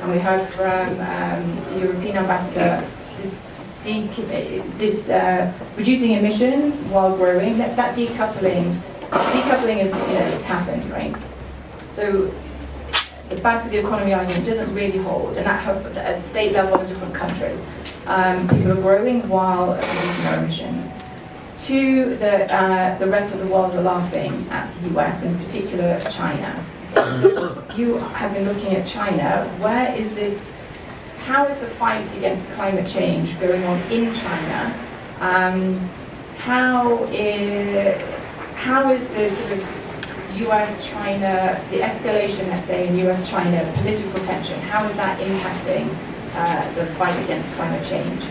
and we heard from the European ambassador, this reducing emissions while growing, that decoupling is, it's happened, right? So the bad for the economy argument doesn't really hold, and that at state level in different countries. People are growing while reducing their emissions. Two, the rest of the world are laughing at the US, in particular China. You have been looking at China. How is the fight against climate change going on in China? How is the sort of US-China, the escalation, let's say, in US-China political tension, how is that impacting the fight against climate change?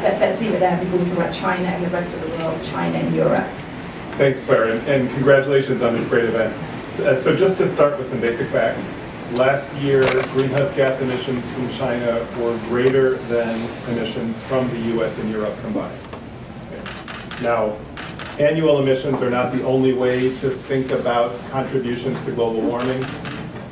Let's leave it there before we talk about China and the rest of the world, China and Europe. Thanks, Claire, and congratulations on this great event. So just to start with some basic facts, last year greenhouse gas emissions from China were greater than emissions from the US and Europe combined. Okay. Now, annual emissions are not the only way to think about contributions to global warming.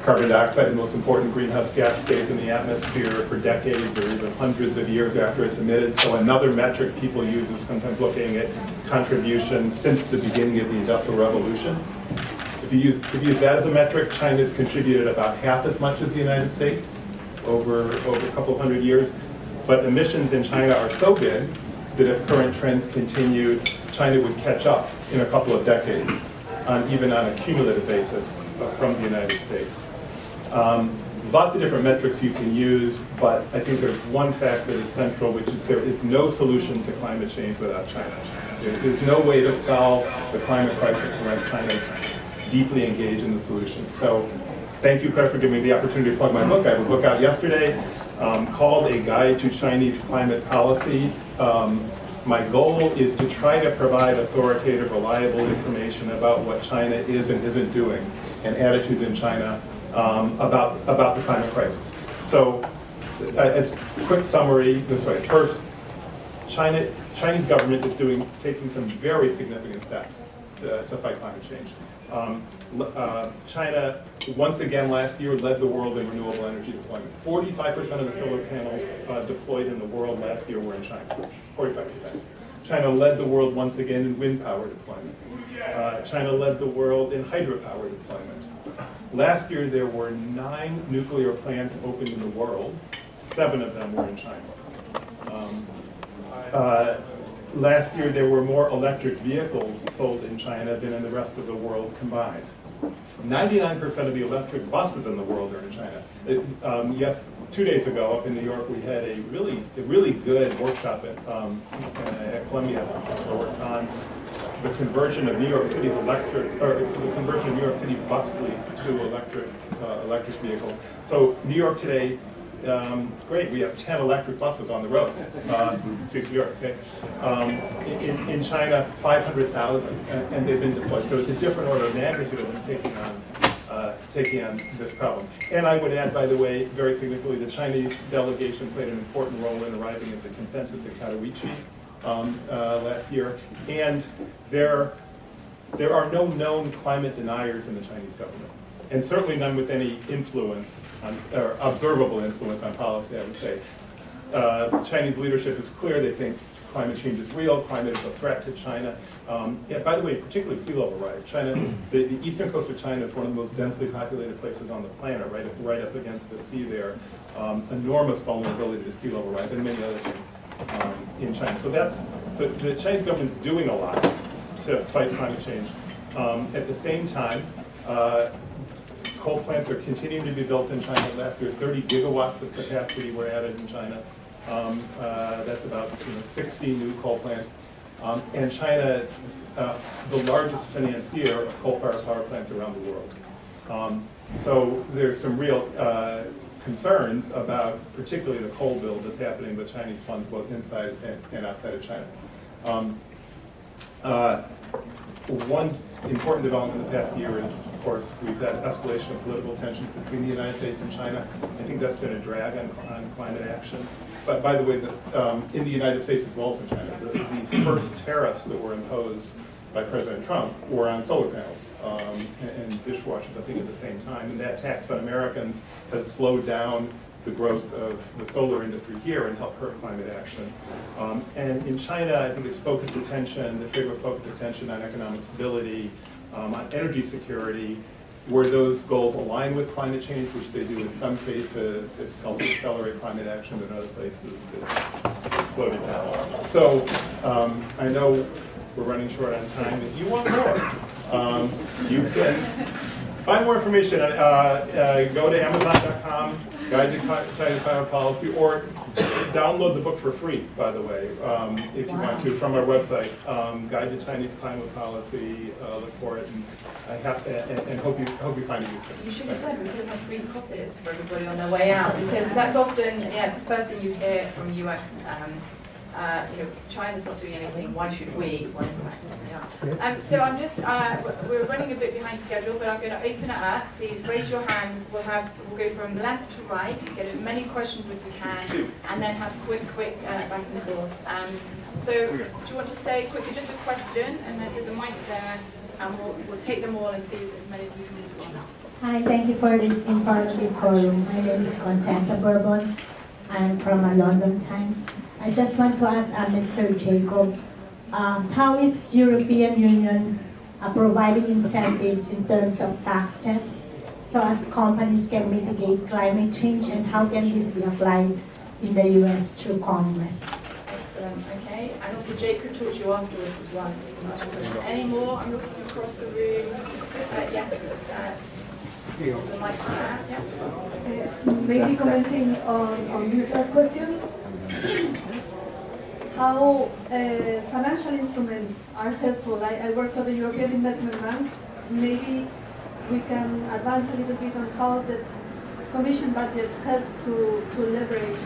Carbon dioxide, the most important greenhouse gas, stays in the atmosphere for decades or even hundreds of years after it's emitted. So another metric people use is sometimes looking at contributions since the beginning of the Industrial Revolution. If you use that as a metric, China's contributed about half as much as the United States over a couple of hundred years. But emissions in China are so big that if current trends continued, China would catch up in a couple of decades, even on a cumulative basis from the United States. Lots of different metrics you can use, but I think there's one fact that is central, which is there is no solution to climate change without China. There's no way to solve the climate crisis unless China is deeply engaged in the solution. So thank you, Claire, for giving me the opportunity to plug my book. I have a book out yesterday called A Guide to Chinese Climate Policy. My goal is to try to provide authoritative, reliable information about what China is and isn't doing, and attitudes in China about the climate crisis. So a quick summary this way. First, Chinese government is taking some very significant steps to fight climate change. China, once again last year, led the world in renewable energy deployment. 45% of the solar panels deployed in the world last year were in China. 45%. China led the world once again in wind power deployment. China led the world in hydropower deployment. Last year there were 9 nuclear plants opened in the world. 7 of them were in China. Last year there were more electric vehicles sold in China than in the rest of the world combined. 99% of the electric buses in the world are in China. Yes, 2 days ago up in New York we had a really good workshop at Columbia where we worked on the conversion of New York City's bus fleet to electric vehicles. So New York today, it's great. We have 10 electric buses on the roads. Speaks New York. Okay. In China, 500,000, and they've been deployed. So it's a different order of magnitude of them taking on this problem. And I would add, by the way, very significantly, the Chinese delegation played an important role in arriving at the consensus at Katowice last year. And there are no known climate deniers in the Chinese government, and certainly none with any influence or observable influence on policy, I would say. Chinese leadership is clear. They think climate change is real. Climate is a threat to China. By the way, particularly sea level rise. China, the eastern coast of China is one of the most densely populated places on the planet, right up against the sea there. Enormous vulnerability to sea level rise and many other things in China. So the Chinese government's doing a lot to fight climate change. At the same time, coal plants are continuing to be built in China. Last year, 30 gigawatts of capacity were added in China. That's about 60 new coal plants. And China is the largest financier of coal-fired power plants around the world. So there's some real concerns about particularly the coal build that's happening with Chinese funds both inside and outside of China. One important development in the past year is, of course, we've had escalation of political tensions between the United States and China. I think that's been a drag on climate action. But by the way, in the United States as well as in China, the first tariffs that were imposed by President Trump were on solar panels and dishwashers, I think, at the same time. And that tax on Americans has slowed down the growth of the solar industry here and help hurt climate action. And in China, I think it's focused attention, the trade was focused attention on economic stability, on energy security, where those goals align with climate change, which they do in some cases. It's helped accelerate climate action, but in other places it's slowed it down. So I know we're running short on time. If you want more, you can find more information. Go to Amazon.com, Guide to China's Climate Policy, or download the book for free, by the way, if you want to, from our website, Guide to Chinese Climate Policy. Look for it, and hope you find it useful. You should have said we could have had free copies for everybody on their way out, because that's often, yes, the first thing you hear from US. China's not doing anything, why should we? Well, in fact, they are. So I'm just, we're running a bit behind schedule, but I'm going to open it up. Please raise your hands. We'll go from left to right, get as many questions as we can, and then have quick back and forth. So do you want to say quickly just a question, and then there's a mic there, and we'll take them all and see as many as we can respond. Hi, thank you for this informative forum. My name is Constanza Bourbon. I'm from London Times. I just want to ask Mr. Jacob, how is European Union providing incentives in terms of taxes so as companies can mitigate climate change, and how can this be applied in the US through Congress? Excellent, okay. And also Jake could talk to you afterwards as well. Any more? I'm looking across the room. Yes. There's a mic to stand. Yeah. Maybe commenting on this last question, how financial instruments are helpful. I work for the European Investment Bank. Maybe we can advance a little bit on how the Commission budget helps to leverage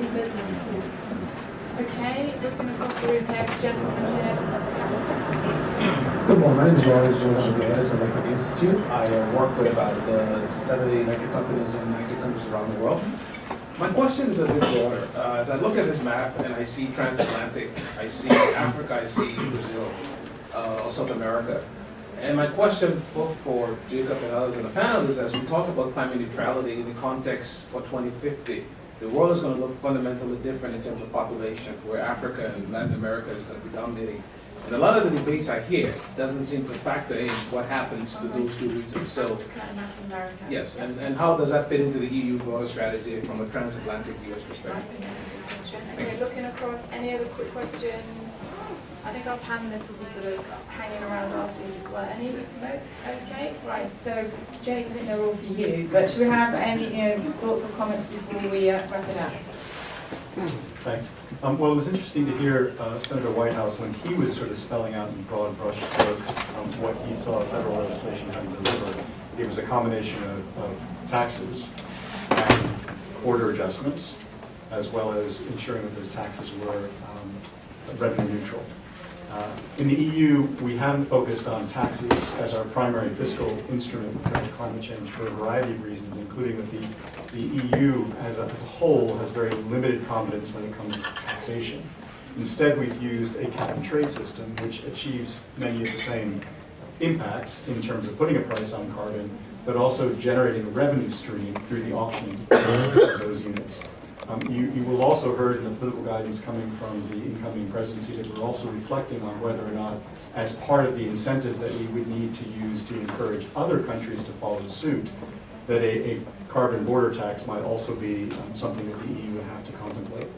investments too. Okay, looking across the room here, gentleman here. Good morning, my name is Lawrence Jones Ramirez of Electric Institute. I work with about 70 electric companies in 90 countries around the world. My question is a bit broader. As I look at this map and I see transatlantic, I see Africa, I see Brazil, South America. And my question both for Jacob and others in the panel is, as we talk about climate neutrality in the context for 2050, the world is going to look fundamentally different in terms of population, where Africa and Latin America is going to be dominating. And a lot of the debates I hear doesn't seem to factor in what happens to those two regions. So, yes, and how does that fit into the EU broader strategy from a transatlantic US perspective? That's a good question. Okay, looking across, any other quick questions? I think our panelists will be sort of hanging around afterwards as well. Any? No? Okay, right. So, Jake, I think they're all for you. But should we have any thoughts or comments before we wrap it up? Thanks. Well, it was interesting to hear Senator Whitehouse when he was sort of spelling out in broad brush strokes what he saw federal legislation having to deliver. It was a combination of taxes and border adjustments, as well as ensuring that those taxes were revenue neutral. In the EU, we haven't focused on taxes as our primary fiscal instrument for climate change for a variety of reasons, including that the EU as a whole has very limited competence when it comes to taxation. Instead, we've used a cap and trade system which achieves many of the same impacts in terms of putting a price on carbon, but also generating a revenue stream through the auctioning of those units. You will also heard in the political guidance coming from the incoming presidency that we're also reflecting on whether or not, as part of the incentives that we would need to use to encourage other countries to follow suit, that a carbon border tax might also be something that the EU would have to contemplate.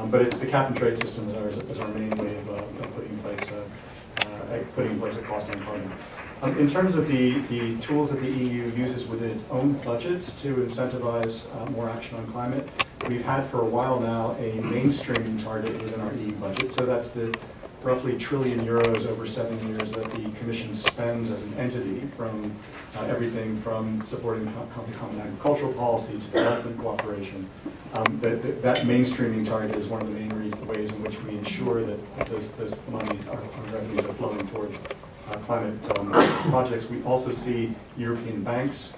But it's the cap and trade system that is our main way of putting in place a cost on carbon. In terms of the tools that the EU uses within its own budgets to incentivize more action on climate, we've had for a while now a mainstream target within our EU budget. So that's the roughly €1 trillion over 7 years that the Commission spends as an entity, from everything from supporting the common agricultural policy to development cooperation. That mainstreaming target is one of the main ways in which we ensure that those money, our revenues are flowing towards climate projects. We also see European banks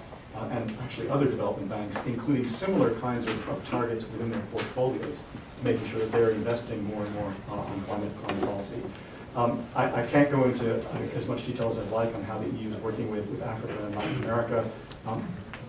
and actually other development banks including similar kinds of targets within their portfolios, making sure that they're investing more and more on climate policy. I can't go into as much detail as I'd like on how the EU is working with Africa and Latin America.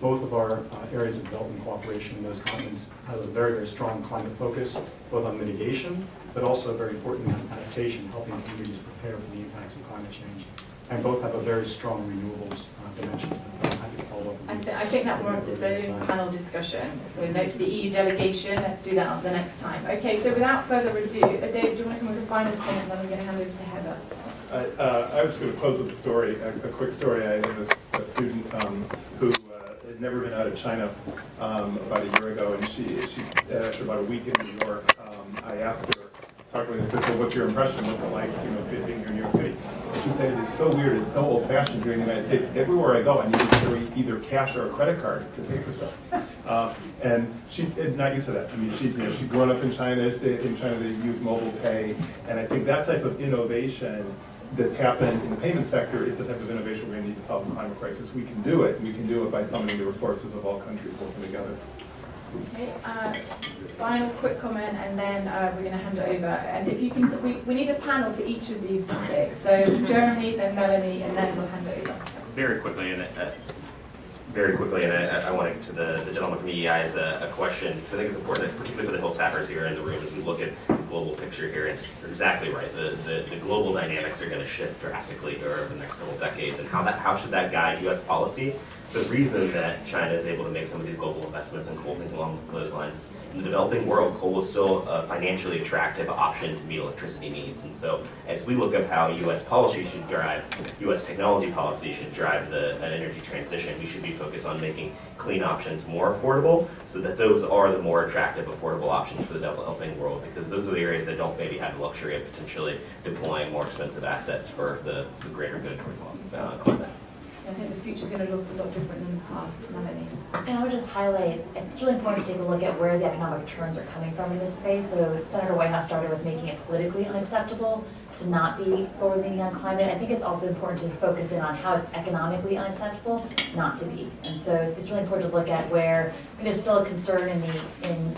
Both of our areas of development cooperation in those continents has a very, very strong climate focus, both on mitigation, but also very important on adaptation, helping communities prepare for the impacts of climate change. And both have a very strong renewables dimension. I'm happy to follow up. I think that warrants its own panel discussion. So note to the EU delegation, let's do that on the next time. Okay, so without further ado, Dave, do you want to come with a final comment, and then I'm going to hand over to Heather. I was going to close with a story, a quick story. I had a student who had never been out of China about a year ago, and she after about a week in New York, I asked her, talked with her, I said, so what's your impression? What's it like, being here in New York City? She said, it is so weird, it's so old-fashioned here in the United States. Everywhere I go, I need to carry either cash or a credit card to pay for stuff. And she is not used to that. I mean, she'd grown up in China. In China, they use mobile pay. And I think that type of innovation that's happened in the payment sector is the type of innovation we're going to need to solve the climate crisis. We can do it, and we can do it by summoning the resources of all countries working together. Okay, final quick comment, and then we're going to hand it over. And if you can, we need a panel for each of these topics. So Jeremy, then Melanie, and then we'll hand it over. Very quickly, and I want to get to the gentleman from EEI as a question, because I think it's important, particularly for the Hill staffers here in the room, as we look at the global picture here. And you're exactly right. The global dynamics are going to shift drastically over the next couple of decades, and how should that guide U.S. policy? The reason that China is able to make some of these global investments in coal, things along those lines, is in the developing world, coal is still a financially attractive option to meet electricity needs. And so as we look at how U.S. policy should drive, U.S. technology policy should drive an energy transition, we should be focused on making clean options more affordable, so that those are the more attractive, affordable options for the developing world, because those are the areas that don't maybe have the luxury of potentially deploying more expensive assets for the greater good toward climate. I think the future's going to look a lot different than the past. Melanie. And I would just highlight, it's really important to take a look at where the economic returns are coming from in this space. So Senator Whitehouse started with making it politically unacceptable to not be forward-leaning on climate. I think it's also important to focus in on how it's economically unacceptable not to be. And so it's really important to look at where there's still a concern in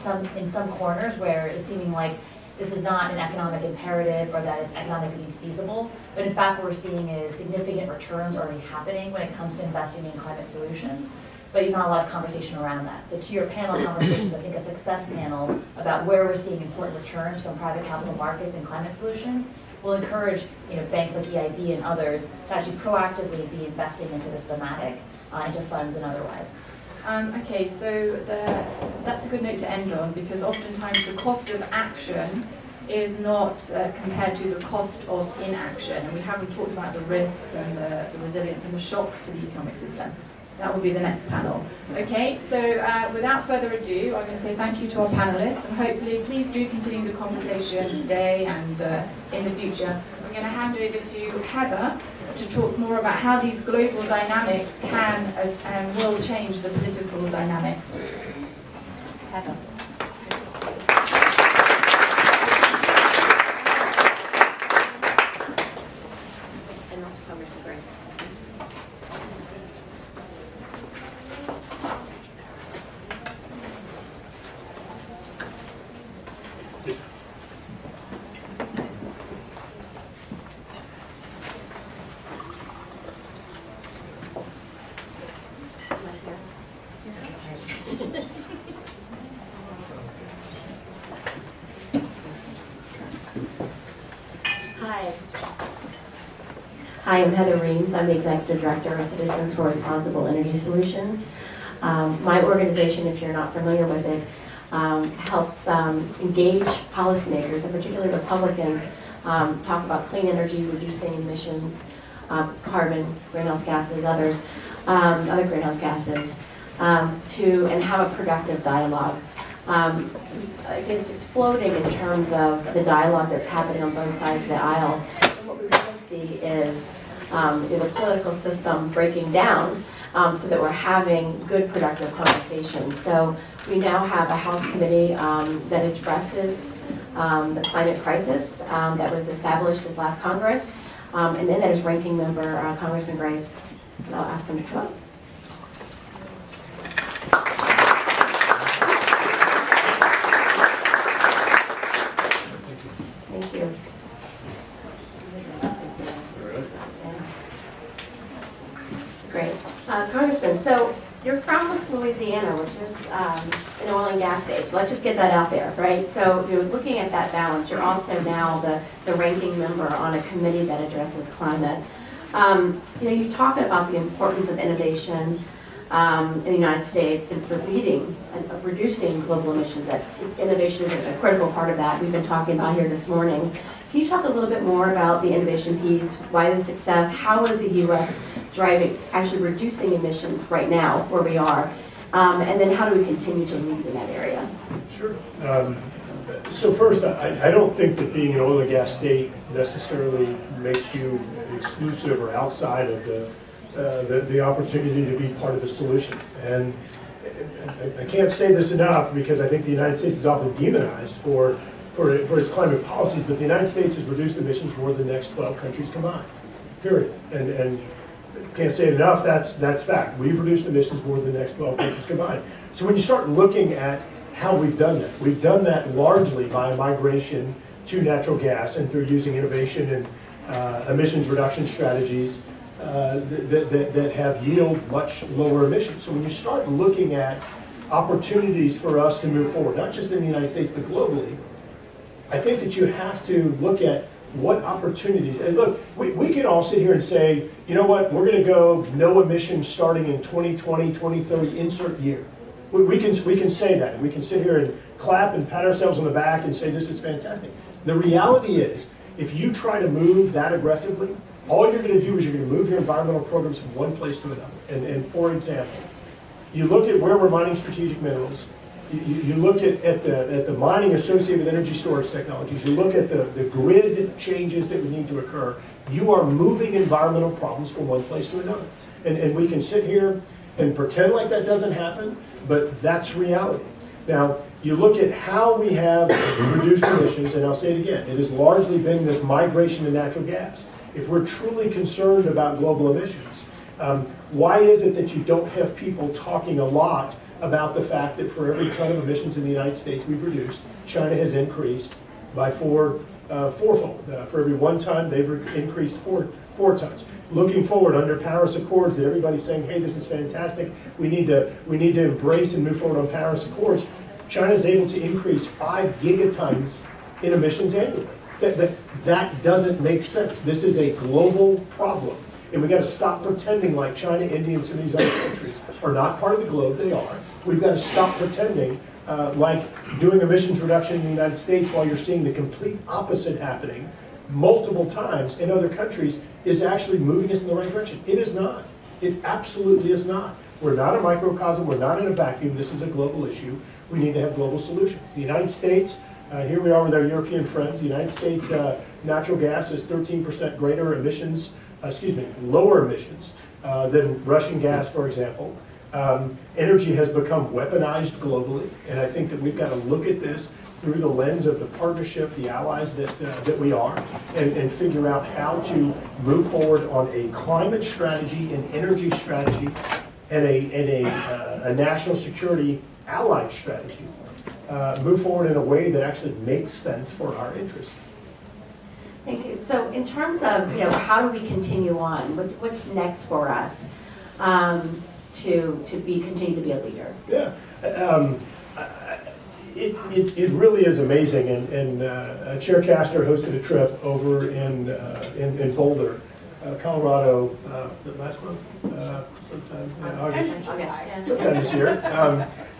some corners where it's seeming like this is not an economic imperative or that it's economically feasible. But in fact, what we're seeing is significant returns already happening when it comes to investing in climate solutions. But you're not a lot of conversation around that. So to your panel conversations, I think a success panel about where we're seeing important returns from private capital markets and climate solutions will encourage banks like EIB and others to actually proactively be investing into this thematic, into funds and otherwise. Okay, so that's a good note to end on, because oftentimes the cost of action is not compared to the cost of inaction, and we haven't talked about the risks and the resilience and the shocks to the economic system. That will be the next panel. Okay, so without further ado, I'm going to say thank you to our panelists, and hopefully please do continue the conversation today and in the future. I'm going to hand over to Heather to talk more about how these global dynamics can and will change the political dynamics. Heather. And also Commerce and Grants. Hi, I'm Heather Reams. I'm the Executive Director of Citizens for Responsible Energy Solutions. My organization, if you're not familiar with it, helps engage policymakers, and particularly Republicans, talk about clean energy, reducing emissions, carbon, greenhouse gases, other greenhouse gases, and have a productive dialogue. It's exploding in terms of the dialogue that's happening on both sides of the aisle. And what we really see is the political system breaking down so that we're having good, productive conversations. So we now have a House committee that addresses the climate crisis that was established this last Congress, and then that is ranking member Congressman Graves. And I'll ask him to come up. Thank you. Great. Congressman, so you're from Louisiana, which is an oil and gas state. So let's just get that out there, right? So looking at that balance, you're also now the ranking member on a committee that addresses climate. You talk about the importance of innovation in the United States and for leading and reducing global emissions. That innovation is a critical part of that. We've been talking about here this morning. Can you talk a little bit more about the innovation piece, why the success, how is the U.S. driving, actually reducing emissions right now where we are, and then how do we continue to lead in that area? Sure. So first, I don't think that being an oil and gas state necessarily makes you exclusive or outside of the opportunity to be part of the solution. And I can't say this enough because I think the United States is often demonized for its climate policies, but the United States has reduced emissions more than the next 12 countries combined, period. And can't say it enough, that's fact. We've reduced emissions more than the next 12 countries combined. So when you start looking at how we've done that largely by migration to natural gas and through using innovation and emissions reduction strategies that have yield much lower emissions. So when you start looking at opportunities for us to move forward, not just in the United States, but globally, I think that you have to look at what opportunities, and look, we can all sit here and say, you know what, we're going to go no emissions starting in 2020, 2030, insert year. We can say that, and we can sit here and clap and pat ourselves on the back and say this is fantastic. The reality is, if you try to move that aggressively, all you're going to do is you're going to move your environmental programs from one place to another. And for example, you look at where we're mining strategic minerals, you look at the mining associated with energy storage technologies, you look at the grid changes that would need to occur, you are moving environmental problems from one place to another. And we can sit here and pretend like that doesn't happen, but that's reality. Now, you look at how we have reduced emissions, and I'll say it again, it has largely been this migration to natural gas. If we're truly concerned about global emissions, why is it that you don't have people talking a lot about the fact that for every ton of emissions in the United States we've reduced, China has increased by fourfold. For every 1 ton, they've increased four tons. Looking forward under Paris Accords, that everybody's saying, hey, this is fantastic. We need to embrace and move forward on Paris Accords. China is able to increase 5 gigatons in emissions annually. That doesn't make sense. This is a global problem. And we got to stop pretending like China, India, and some of these other countries are not part of the globe. They are. We've got to stop pretending like doing emissions reduction in the United States while you're seeing the complete opposite happening multiple times in other countries is actually moving us in the right direction. It is not. It absolutely is not. We're not a microcosm. We're not in a vacuum. This is a global issue. We need to have global solutions. The United States, here we are with our European friends. The United States natural gas is 13% greater emissions, lower emissions than Russian gas, for example. Energy has become weaponized globally, and I think that we've got to look at this through the lens of the partnership, the allies that we are, and figure out how to move forward on a climate strategy, an energy strategy, and a national security allied strategy. Move forward in a way that actually makes sense for our interests. Thank you. So in terms of, how do we continue on? What's next for us to continue to be a leader? Yeah. It really is amazing, and Chair Castor hosted a trip over in Boulder, Colorado, last month, sometime this year,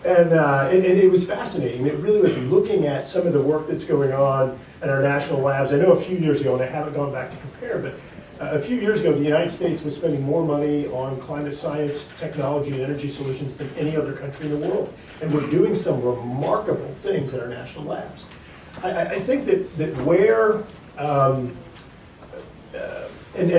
and it was fascinating. It really was looking at some of the work that's going on at our national labs. I know a few years ago, and I haven't gone back to compare, but a few years ago, the United States was spending more money on climate science, technology, and energy solutions than any other country in the world. And we're doing some remarkable things at our national labs. I think that where, and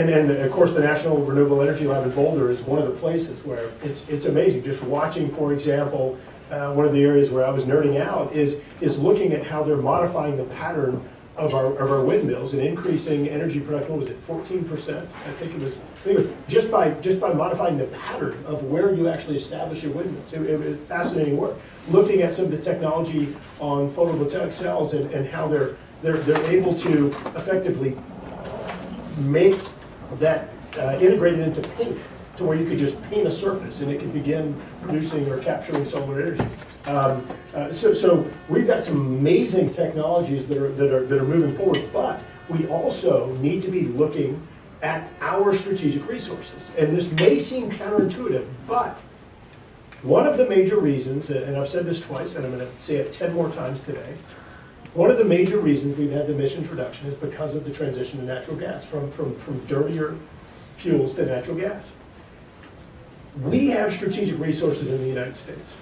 of course the National Renewable Energy Lab in Boulder is one of the places where it's amazing. Just watching, for example, one of the areas where I was nerding out is looking at how they're modifying the pattern of our windmills and increasing energy production. What was it, 14%? I think it was just by modifying the pattern of where you actually establish your windmills. It was fascinating work. Looking at some of the technology on photovoltaic cells and how they're able to effectively make that integrated into paint to where you could just paint a surface and it could begin producing or capturing solar energy. So we've got some amazing technologies that are moving forward, but we also need to be looking at our strategic resources. And this may seem counterintuitive, but one of the major reasons, and I've said this twice, and I'm going to say it 10 more times today, one of the major reasons we've had the emissions reduction is because of the transition to natural gas, from dirtier fuels to natural gas. We have strategic resources in the United States.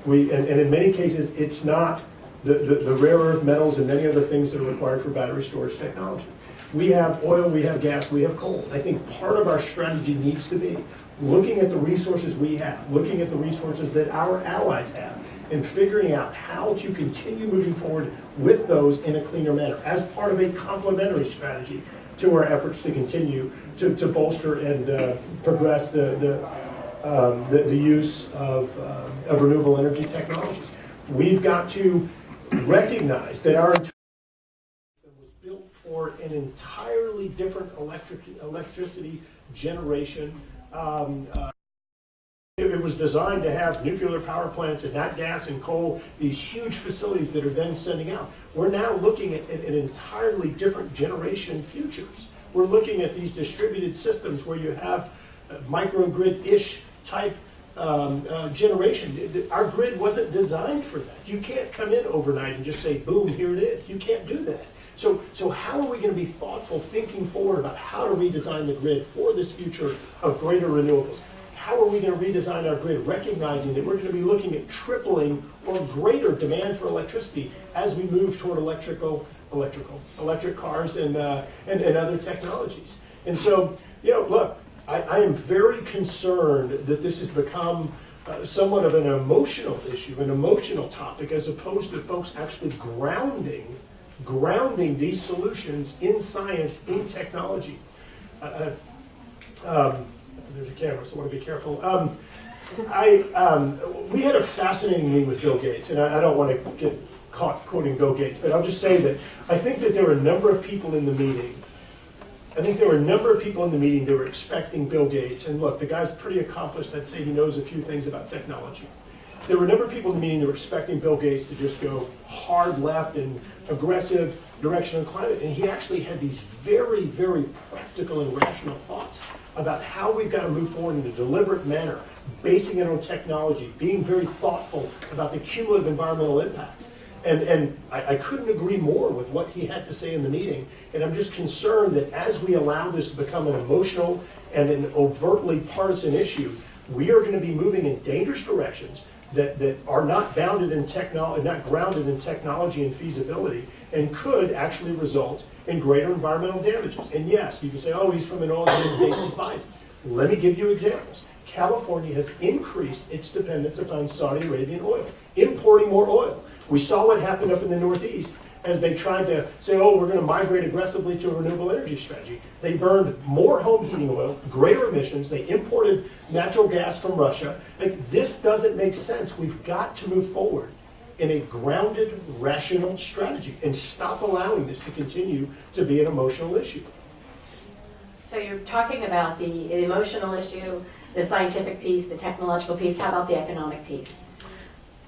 And in many cases, it's not the rare earth metals and many other things that are required for battery storage technology. We have oil, we have gas, we have coal. I think part of our strategy needs to be looking at the resources we have, looking at the resources that our allies have, and figuring out how to continue moving forward with those in a cleaner manner as part of a complementary strategy to our efforts to continue to bolster and progress the use of renewable energy technologies. We've got to recognize that our entire system was built for an entirely different electricity generation. It was designed to have nuclear power plants and nat gas and coal, these huge facilities that are then sending out. We're now looking at an entirely different generation futures. We're looking at these distributed systems where you have microgrid-ish type generation. Our grid wasn't designed for that. You can't come in overnight and just say, boom, here it is. You can't do that. So how are we going to be thoughtful, thinking forward about how to redesign the grid for this future of greater renewables? How are we going to redesign our grid, recognizing that we're going to be looking at tripling or greater demand for electricity as we move toward electric cars and other technologies? And so, look, I am very concerned that this has become somewhat of an emotional issue, an emotional topic, as opposed to folks actually grounding these solutions in science, in technology. There's a camera, so I want to be careful. We had a fascinating meeting with Bill Gates, and I don't want to get caught quoting Bill Gates, but I'll just say that I think that there were a number of people in the meeting. That were expecting Bill Gates, and look, the guy's pretty accomplished. I'd say he knows a few things about technology. There were a number of people in the meeting that were expecting Bill Gates to just go hard left and aggressive direction on climate, and he actually had these very, very practical and rational thoughts about how we've got to move forward in a deliberate manner, basing it on technology, being very thoughtful about the cumulative environmental impacts. And I couldn't agree more with what he had to say in the meeting, and I'm just concerned that as we allow this to become an emotional and an overtly partisan issue, we are going to be moving in dangerous directions that are not grounded in technology and feasibility, and could actually result in greater environmental damages. And yes, you can say, oh, he's from an oil and gas state, he's biased. Let me give you examples. California has increased its dependence upon Saudi Arabian oil, importing more oil. We saw what happened up in the Northeast as they tried to say, oh, we're going to migrate aggressively to a renewable energy strategy. They burned more home heating oil, greater emissions, they imported natural gas from Russia. Like, this doesn't make sense. We've got to move forward in a grounded, rational strategy and stop allowing this to continue to be an emotional issue. So you're talking about the emotional issue, the scientific piece, the technological piece. How about the economic piece?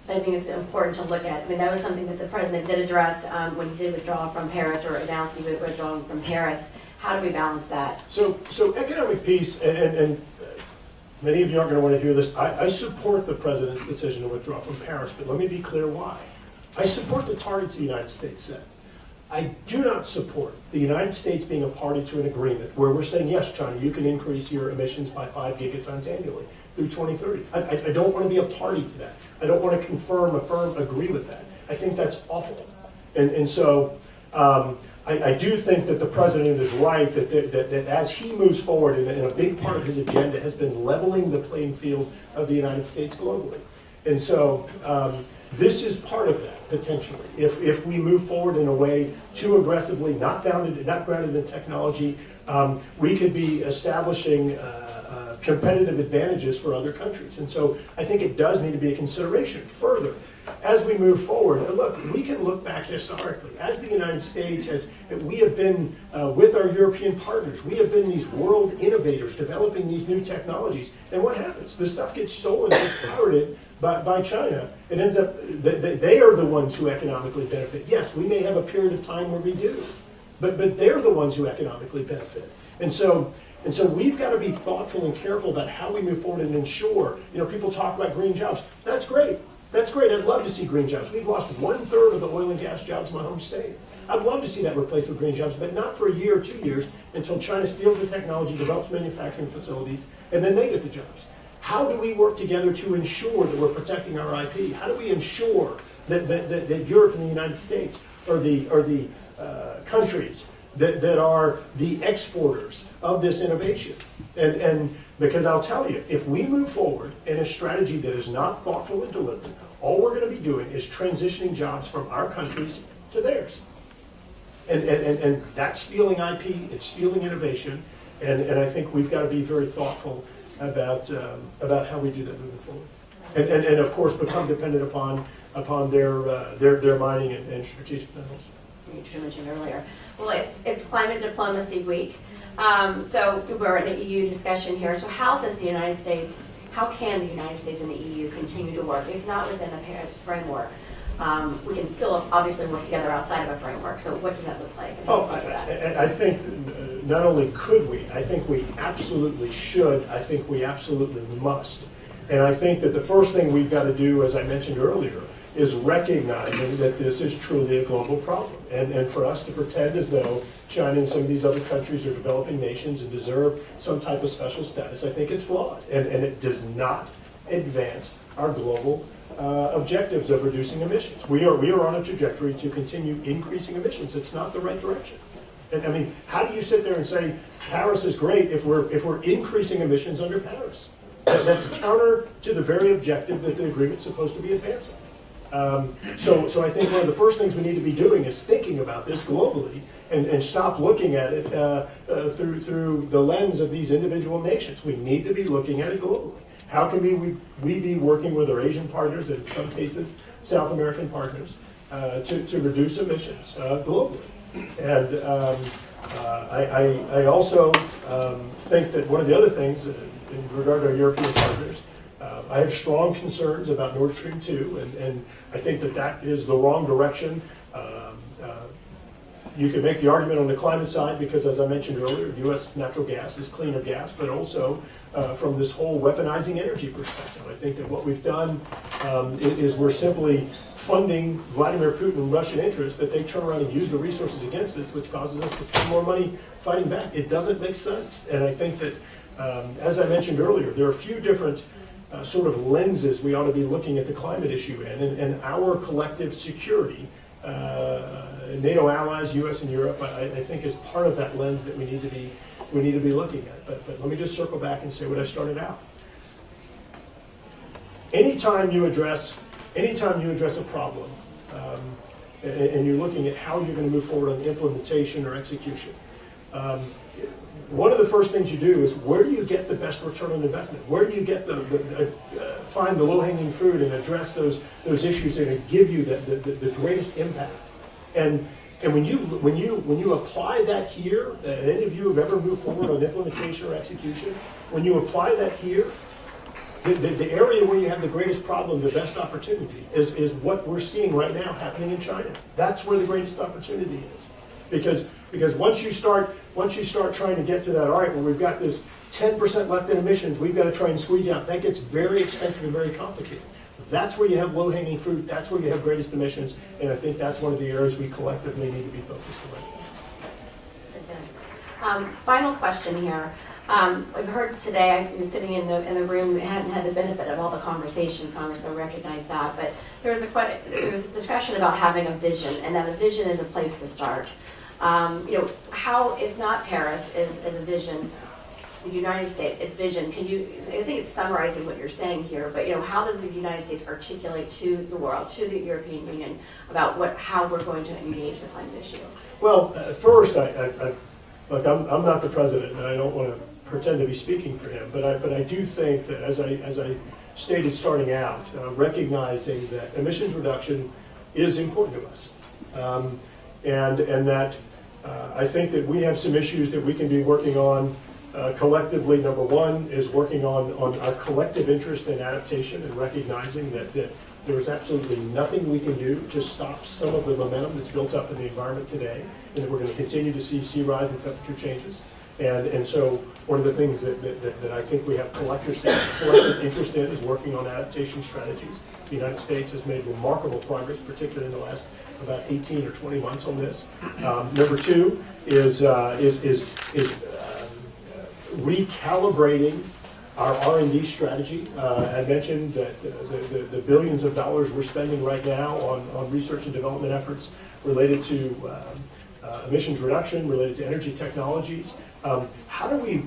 I think it's important to look at. I mean, that was something that the president did address when he did withdraw from Paris, or announced he would withdraw from Paris. How do we balance that? So economic piece, and many of you aren't going to want to hear this. I support the president's decision to withdraw from Paris, but let me be clear why. I support the targets the United States set. I do not support the United States being a party to an agreement where we're saying, yes, China, you can increase your emissions by 5 gigatons annually through 2030. I don't want to be a party to that. I don't want to confirm, affirm, agree with that. I think that's awful. And so I do think that the president is right that as he moves forward, and a big part of his agenda has been leveling the playing field of the United States globally. And so this is part of that, potentially. If we move forward in a way too aggressively, not grounded in technology, we could be establishing competitive advantages for other countries. And so I think it does need to be a consideration. Further, as we move forward, and look, we can look back historically. As the United States we have been with our European partners, we have been these world innovators developing these new technologies. And what happens? This stuff gets stolen, gets pirated by China. It ends up, they are the ones who economically benefit. Yes, we may have a period of time where we do, but they're the ones who economically benefit. And so we've got to be thoughtful and careful about how we move forward and ensure, people talk about green jobs. That's great. That's great. I'd love to see green jobs. We've lost 1/3 of the oil and gas jobs in my home state. I'd love to see that replaced with green jobs, but not for a year or 2 years until China steals the technology, develops manufacturing facilities, and then they get the jobs. How do we work together to ensure that we're protecting our IP? How do we ensure that Europe and the United States are the countries that are the exporters of this innovation? And because I'll tell you, if we move forward in a strategy that is not thoughtful and deliberate, all we're going to be doing is transitioning jobs from our countries to theirs. And that's stealing IP, it's stealing innovation, and I think we've got to be very thoughtful about how we do that moving forward. And of course become dependent upon their mining and strategic minerals. You mentioned earlier. Well, it's Climate Diplomacy Week. So we're in an EU discussion here. So how can the United States and the EU continue to work, if not within a Paris framework? We can still obviously work together outside of a framework. So what does that look like? I think not only could we, I think we absolutely should. I think we absolutely must. And I think that the first thing we've got to do, as I mentioned earlier, is recognizing that this is truly a global problem. And for us to pretend as though China and some of these other countries are developing nations and deserve some type of special status, I think it's flawed. And it does not advance our global objectives of reducing emissions. We are on a trajectory to continue increasing emissions. It's not the right direction. And I mean, how do you sit there and say Paris is great if we're increasing emissions under Paris? That's counter to the very objective that the agreement's supposed to be advancing. So I think one of the first things we need to be doing is thinking about this globally and stop looking at it through the lens of these individual nations. We need to be looking at it globally. How can we be working with our Asian partners, and in some cases South American partners, to reduce emissions globally? And I also think that one of the other things in regard to our European partners, I have strong concerns about Nord Stream 2, and I think that is the wrong direction. You can make the argument on the climate side because, as I mentioned earlier, U.S. natural gas is cleaner gas, but also from this whole weaponizing energy perspective. I think that what we've done is we're simply funding Vladimir Putin and Russian interests, that they turn around and use the resources against us, which causes us to spend more money fighting back. It doesn't make sense. And I think that, as I mentioned earlier, there are a few different sort of lenses we ought to be looking at the climate issue in, and our collective security, NATO allies, U.S. and Europe, I think is part of that lens that we need to be looking at. But let me just circle back and say what I started out. Anytime you address a problem, and you're looking at how you're going to move forward on implementation or execution, one of the first things you do is, where do you get the best return on investment? Where do you get find the low-hanging fruit and address those issues that are going to give you the greatest impact? And when you apply that here, any of you have ever moved forward on implementation or execution, when you apply that here, the area where you have the greatest problem, the best opportunity, is what we're seeing right now happening in China. That's where the greatest opportunity is. Because once you start trying to get to that, all right, well, we've got this 10% left in emissions, we've got to try and squeeze out. That gets very expensive and very complicated. That's where you have low-hanging fruit. That's where you have greatest emissions. And I think that's one of the areas we collectively need to be focused on. Final question here. We've heard today, I've been sitting in the room, hadn't had the benefit of all the conversations, Congress will recognize that, but there was a discussion about having a vision, and that a vision is a place to start. How, if not Paris, is a vision, the United States, its vision, I think it's summarizing what you're saying here, but how does the United States articulate to the world, to the European Union, about how we're going to engage the climate issue? Well, first, look, I'm not the president, and I don't want to pretend to be speaking for him, but I do think that as I stated starting out, recognizing that emissions reduction is important to us. And that I think that we have some issues that we can be working on collectively. Number one is working on our collective interest in adaptation and recognizing that there is absolutely nothing we can do to stop some of the momentum that's built up in the environment today, and that we're going to continue to see sea rise and temperature changes. And so one of the things that I think we have collective interest in is working on adaptation strategies. The United States has made remarkable progress, particularly in the last about 18 or 20 months on this. Number two is recalibrating our R&D strategy. I mentioned that the billions of dollars we're spending right now on research and development efforts related to emissions reduction, related to energy technologies. How do we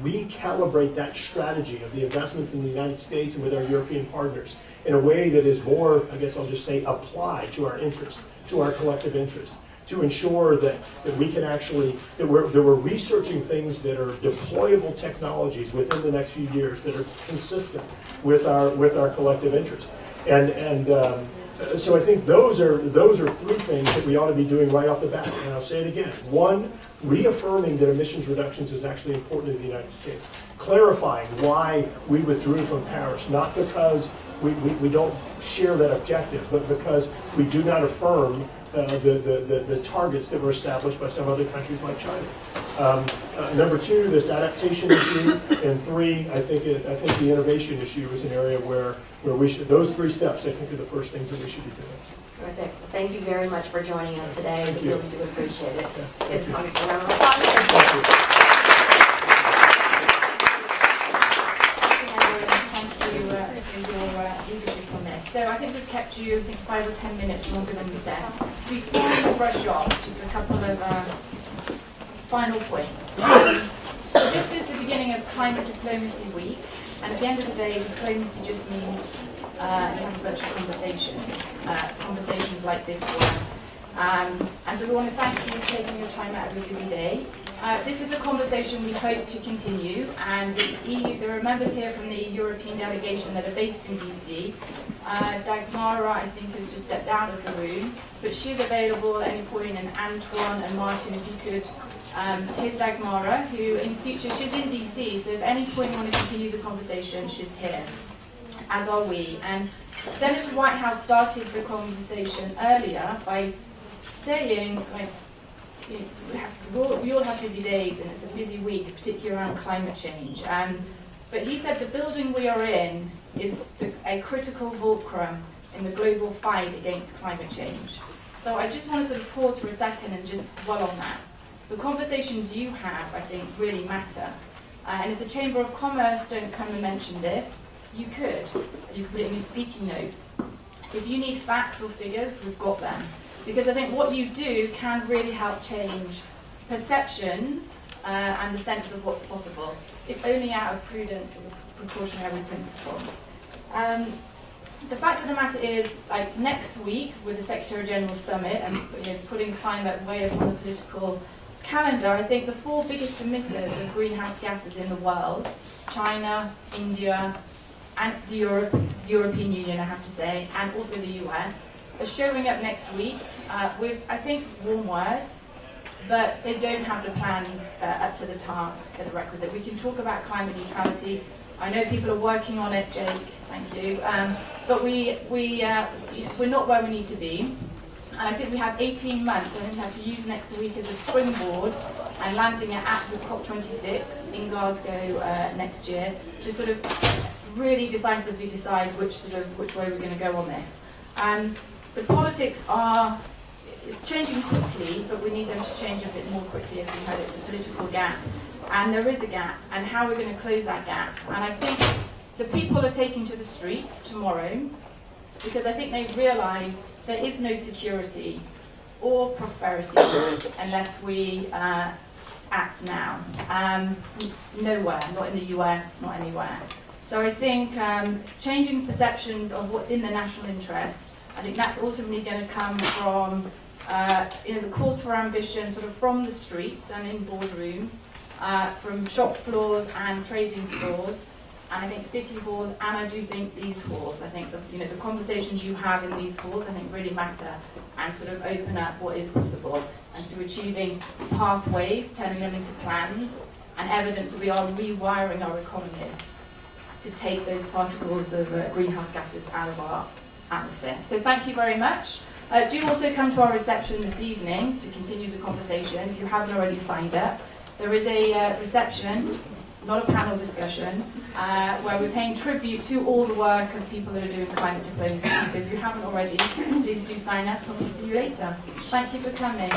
recalibrate that strategy of the investments in the United States and with our European partners in a way that is more, I guess I'll just say, applied to our interest, to our collective interest, to ensure that we can actually, that we're researching things that are deployable technologies within the next few years that are consistent with our collective interest. So I think those are three things that we ought to be doing right off the bat. And I'll say it again. One, reaffirming that emissions reductions is actually important in the United States. Clarifying why we withdrew from Paris, not because we don't share that objective, but because we do not affirm the targets that were established by some other countries like China. Number two, this adaptation issue, and three, I think the innovation issue is an area where we should. Those three steps, I think, are the first things that we should be doing. Terrific. Thank you very much for joining us today. Thank We you. really do appreciate it. Thank you. Round of applause. Thank you for your leadership on this. So I think we've kept you, 5 or 10 minutes longer than we said. Before we brush off, just a couple of final points. So this is the beginning of Climate Diplomacy Week, and at the end of the day, diplomacy just means you have a bunch of conversations like this one. And so we want to thank you for taking your time out of your busy day. This is a conversation we hope to continue, and there are members here from the European delegation that are based in DC. Dagmara, I think, has just stepped out of the room, but she's available at any point, and Antoine and Martin, if you could. Here's Dagmara, who in future, she's in DC, so if at any point you want to continue the conversation, she's here, as are we. And Senator Whitehouse started the conversation earlier by saying, like, we all have busy days and it's a busy week, particularly around climate change. But he said the building we are in is a critical fulcrum in the global fight against climate change. So I just want to sort of pause for a second and just dwell on that. The conversations you have, I think, really matter. And if the Chamber of Commerce don't come and mention this, you could. You could put it in your speaking notes. If you need facts or figures, we've got them. Because I think what you do can really help change perceptions and the sense of what's possible, if only out of prudence or precautionary principle. The fact of the matter is, like next week with the Secretary General Summit and putting climate way up on the political calendar, I think the 4 biggest emitters of greenhouse gases in the world, China, India, and the European Union, I have to say, and also the US, are showing up next week with, I think, warm words, but they don't have the plans up to the task as requisite. We can talk about climate neutrality. I know people are working on it, Jake, thank you, but we're not where we need to be. And I think we have 18 months, I think we have to use next week as a springboard and landing it at the COP26 in Glasgow next year to sort of really decisively decide which way we're going to go on this. The politics it's changing quickly, but we need them to change a bit more quickly, as you heard, it's a political gap. And there is a gap, and how we're going to close that gap. And I think the people are taking to the streets tomorrow because I think they realise there is no security or prosperity unless we act now. Nowhere, not in the US, not anywhere. So I think changing perceptions of what's in the national interest, I think that's ultimately going to come from the calls for ambition, sort of from the streets and in boardrooms, from shop floors and trading floors, and I think city halls, and I do think these halls, I think the conversations you have in these halls, I think really matter and sort of open up what is possible, and to achieving pathways, turning them into plans, and evidence that we are rewiring our economies to take those particles of greenhouse gases out of our atmosphere. So thank you very much. Do also come to our reception this evening to continue the conversation if you haven't already signed up. There is a reception, not a panel discussion, where we're paying tribute to all the work of people that are doing climate diplomacy. So if you haven't already, please do sign up and we'll see you later. Thank you for coming.